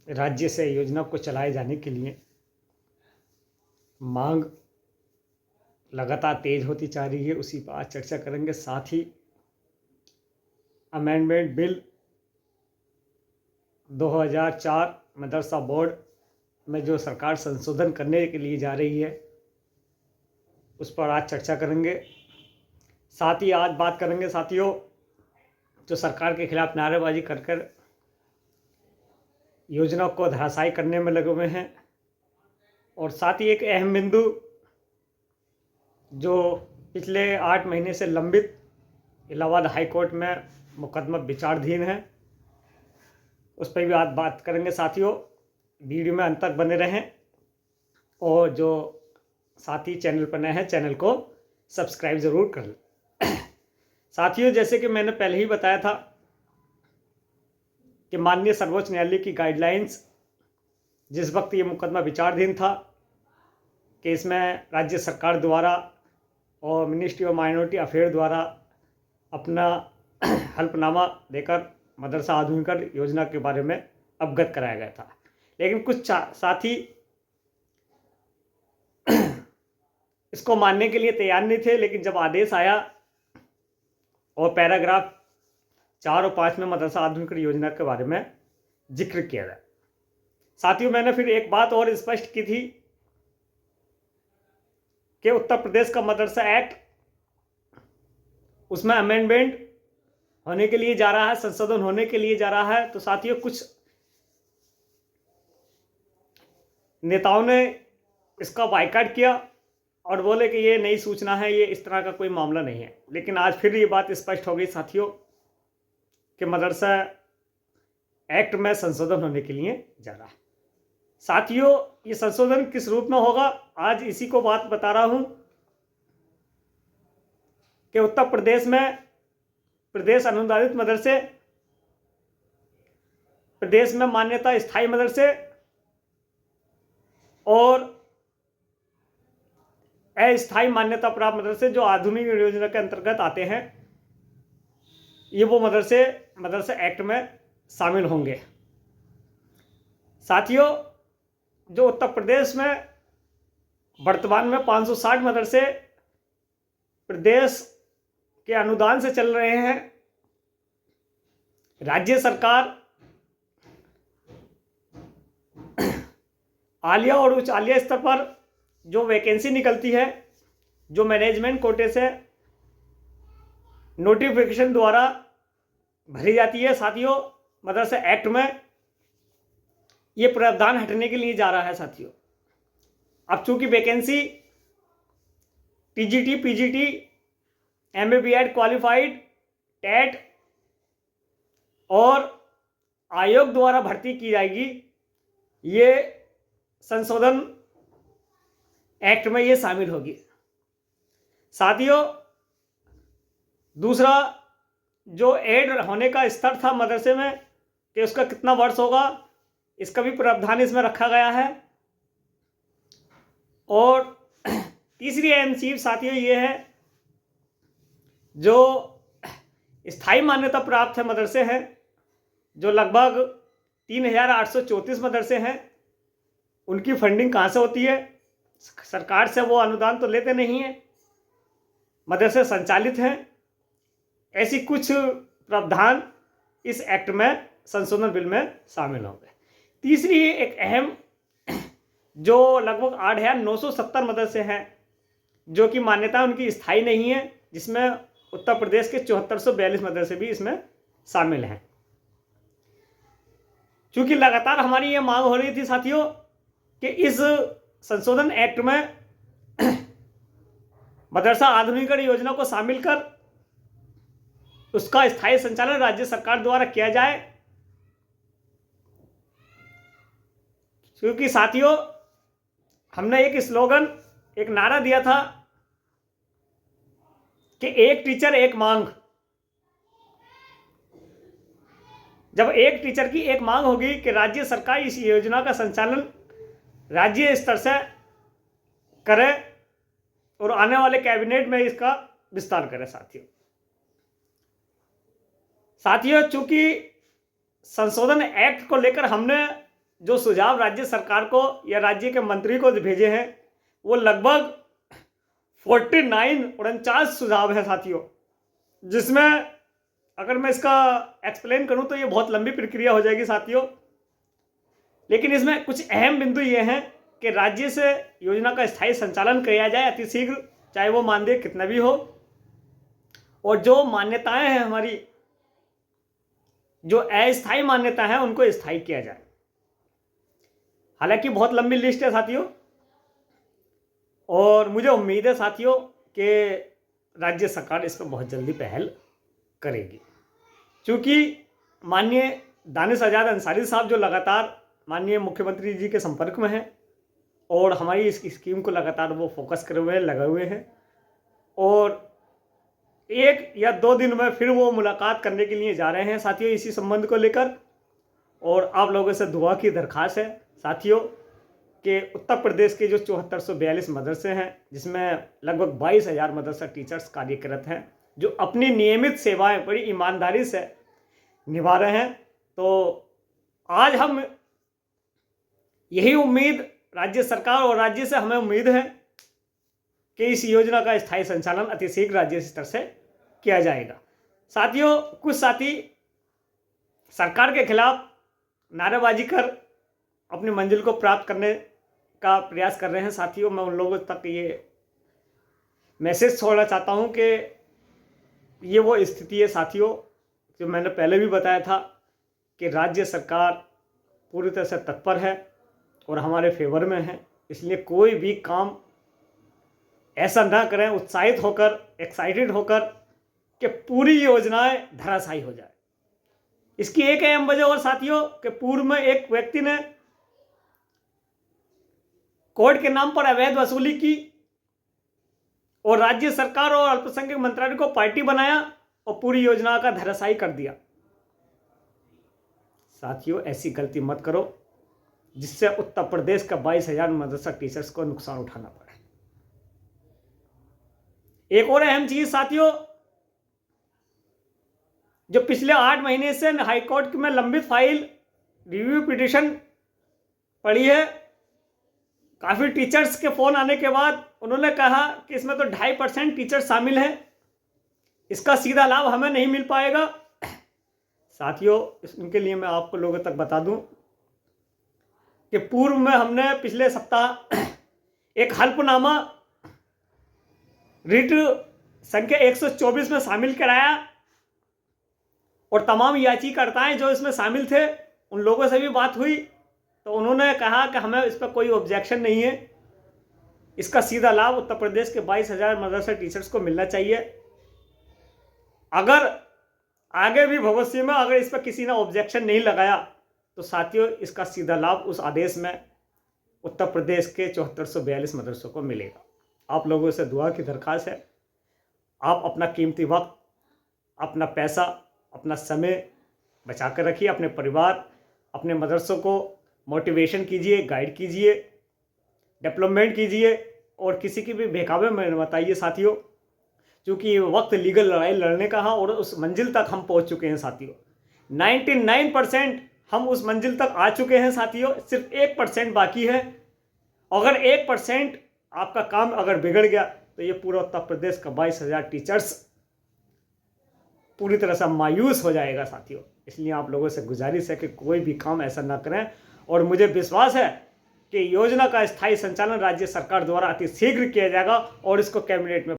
राज्य से योजना को चलाए जाने के लिए मांग लगातार तेज होती जा रही है, उसी पर आज चर्चा करेंगे। साथ ही अमेंडमेंट बिल 2004 मदरसा बोर्ड में जो सरकार संशोधन करने के लिए जा रही है, उस पर आज चर्चा करेंगे। साथ ही आज बात करेंगे साथियों, जो सरकार के खिलाफ नारेबाजी कर कर योजना को धराशायी करने में लगे हुए हैं, और साथ ही एक अहम बिंदु जो पिछले 8 महीने से लंबित इलाहाबाद हाई कोर्ट में मुकदमा विचाराधीन है, उस पर भी आज बात करेंगे साथियों। वीडियो में अंत तक बने रहें, और जो साथी चैनल पर नए हैं चैनल को सब्सक्राइब ज़रूर कर लें। साथियों, जैसे कि मैंने पहले ही बताया था कि माननीय सर्वोच्च न्यायालय की गाइडलाइंस जिस वक्त ये मुकदमा विचाराधीन था कि इसमें राज्य सरकार द्वारा और मिनिस्ट्री ऑफ माइनॉरिटी अफेयर द्वारा अपना हल्फनामा देकर मदरसा आधुनिकीकरण योजना के बारे में अवगत कराया गया था, लेकिन कुछ साथी इसको मानने के लिए तैयार नहीं थे। लेकिन जब आदेश आया और पैराग्राफ 4 और 5 में मदरसा आधुनिकीकरण योजना के बारे में जिक्र किया गया, साथियों मैंने फिर एक बात और स्पष्ट की थी कि उत्तर प्रदेश का मदरसा एक्ट, उसमें अमेंडमेंट होने के लिए जा रहा है, संशोधन होने के लिए जा रहा है। तो साथियों, कुछ नेताओं ने इसका बायकॉट किया और बोले कि ये नई सूचना है, ये इस तरह का कोई मामला नहीं है। लेकिन आज फिर ये बात स्पष्ट हो गई साथियों कि मदरसा एक्ट में संशोधन होने के लिए जा रहा है। साथियों, ये संशोधन किस रूप में होगा, आज इसी को बात बता रहा हूं कि उत्तर प्रदेश में प्रदेश अनुदानित मदरसे, प्रदेश में मान्यता स्थायी मदरसे और अस्थायी मान्यता प्राप्त मदरसे जो आधुनिक योजना के अंतर्गत आते हैं, ये वो मदरसे एक्ट में शामिल होंगे। साथियों, जो उत्तर प्रदेश में वर्तमान में 560 मदरसे प्रदेश के अनुदान से चल रहे हैं, राज्य सरकार आलिया और उच्च आलिया स्तर पर जो वैकेंसी निकलती है, जो मैनेजमेंट कोटे से नोटिफिकेशन द्वारा भरी जाती है, साथियों मदरसा एक्ट में ये प्रावधान हटने के लिए जा रहा है। साथियों, अब चूंकि vacancy TGT, PGT, MA BEd qualified, TET और आयोग द्वारा भर्ती की जाएगी, ये संशोधन एक्ट में ये शामिल होगी। साथियों, दूसरा जो एड होने का स्तर था मदरसे में कि उसका कितना वर्ष होगा, इसका भी प्रावधान इसमें रखा गया है। और तीसरी अहम चीज साथियों ये है, जो स्थायी मान्यता प्राप्त है मदरसे हैं, जो लगभग 3834 मदरसे हैं, उनकी फंडिंग कहाँ से होती है? सरकार से वो अनुदान तो लेते नहीं है, मदरसे संचालित हैं। ऐसी कुछ प्रावधान इस एक्ट में संशोधन बिल में शामिल होंगे। तीसरी एक अहम, जो लगभग 8970 मदरसे हैं जो कि मान्यता उनकी स्थायी नहीं है, जिसमें उत्तर प्रदेश के 7442 मदरसे भी इसमें शामिल हैं। चूंकि लगातार हमारी ये मांग हो रही थी साथियों कि इस संशोधन एक्ट में मदरसा आधुनिकीकरण योजना को शामिल कर उसका स्थायी संचालन राज्य सरकार द्वारा किया जाए, क्योंकि साथियों हमने एक स्लोगन, एक नारा दिया था कि एक टीचर एक मांग। जब एक टीचर की एक मांग होगी कि राज्य सरकार इस योजना का संचालन राज्य स्तर से करे और आने वाले कैबिनेट में इसका विस्तार करे। साथियों चूंकि संशोधन एक्ट को लेकर हमने जो सुझाव राज्य सरकार को या राज्य के मंत्री को भेजे हैं वो लगभग 49 सुझाव है साथियों, जिसमें अगर मैं इसका एक्सप्लेन करूं तो ये बहुत लंबी प्रक्रिया हो जाएगी साथियों। लेकिन इसमें कुछ अहम बिंदु ये हैं कि राज्य से योजना का स्थायी संचालन किया जाए अतिशीघ्र, चाहे वो मानदेय कितना भी हो, और जो मान्यताएं हैं हमारी, जो अस्थायी मान्यता है उनको स्थायी किया जाए। हालांकि बहुत लंबी लिस्ट है साथियों, और मुझे उम्मीद है साथियों कि राज्य सरकार इस पर बहुत जल्दी पहल करेगी, क्योंकि माननीय दानिश आज़ाद अंसारी साहब जो लगातार माननीय मुख्यमंत्री जी के संपर्क में हैं और हमारी इस स्कीम को लगातार वो फोकस करे हुए हैं, लगे हुए हैं, और 1 या 2 दिन में फिर वो मुलाकात करने के लिए जा रहे हैं साथियों इसी संबंध को लेकर। और आप लोगों से दुआ की दरख्वास्त है साथियों कि उत्तर प्रदेश के जो 7442 मदरसे हैं, जिसमें लगभग 22,000 मदरसा टीचर्स कार्यरत हैं, जो अपनी नियमित सेवाएं बड़ी ईमानदारी से निभा रहे हैं। तो आज हम यही उम्मीद राज्य सरकार और राज्य से हमें उम्मीद है कि इस योजना का स्थायी संचालन अतिशीघ्र राज्य स्तर से किया जाएगा। साथियों, कुछ साथी सरकार के खिलाफ नारेबाजी कर अपनी मंजिल को प्राप्त करने का प्रयास कर रहे हैं साथियों। मैं उन लोगों तक ये मैसेज छोड़ना चाहता हूं कि ये वो स्थिति है साथियों जो मैंने पहले भी बताया था कि राज्य सरकार पूरी तरह से तत्पर है और हमारे फेवर में है। इसलिए कोई भी काम ऐसा ना करें उत्साहित होकर, एक्साइटेड होकर कि पूरी योजनाएं धराशायी हो जाए। इसकी एक अहम वजह और साथियों कि पूर्व में एक व्यक्ति ने कोर्ट के नाम पर अवैध वसूली की और राज्य सरकार और अल्पसंख्यक मंत्रालय को पार्टी बनाया और पूरी योजना का धराशायी कर दिया। साथियों, ऐसी गलती मत करो जिससे उत्तर प्रदेश का 22,000 मदरसा टीचर्स को नुकसान उठाना पड़े। एक और अहम चीज साथियों, जो पिछले 8 महीने से हाईकोर्ट में लंबित फाइल रिव्यू पिटीशन पड़ी है, काफी टीचर्स के फोन आने के बाद उन्होंने कहा कि इसमें तो 2.5% टीचर शामिल हैं, इसका सीधा लाभ हमें नहीं मिल पाएगा। साथियों, इनके लिए मैं आपको लोगों तक बता दूं कि पूर्व में हमने पिछले सप्ताह एक हल्फनामा रिट संख्या 124 में शामिल कराया और तमाम याचिकाकर्ताएं जो इसमें शामिल थे उन लोगों से भी बात हुई तो उन्होंने कहा कि हमें इस पर कोई ऑब्जेक्शन नहीं है, इसका सीधा लाभ उत्तर प्रदेश के 22,000 मदरसा टीचर्स को मिलना चाहिए। अगर आगे भी भविष्य में अगर इस पर किसी ने ऑब्जेक्शन नहीं लगाया तो साथियों इसका सीधा लाभ उस आदेश में उत्तर प्रदेश के 7442 मदरसों को मिलेगा। आप लोगों से दुआ की दरख्वास्त है, आप अपना कीमती वक्त, अपना पैसा, अपना समय बचा कर रखिए, अपने परिवार, अपने मदरसों को मोटिवेशन कीजिए, गाइड कीजिए, डेवलपमेंट कीजिए और किसी की भी बहकावे में मत आइए साथियों, क्योंकि ये वक्त लीगल लड़ाई लड़ने का है और उस मंजिल तक हम पहुंच चुके हैं साथियों। 99% हम उस मंजिल तक आ चुके हैं साथियों, सिर्फ 1% बाकी है। अगर 1% आपका काम अगर बिगड़ गया तो ये पूरा उत्तर प्रदेश का 22,000 टीचर्स पूरी तरह से मायूस हो जाएगा साथियों। इसलिए आप लोगों से गुजारिश है कि कोई भी काम ऐसा ना करें और मुझे विश्वास है कि योजना का स्थायी संचालन राज्य सरकार द्वारा अति शीघ्र किया जाएगा और इसको कैबिनेट में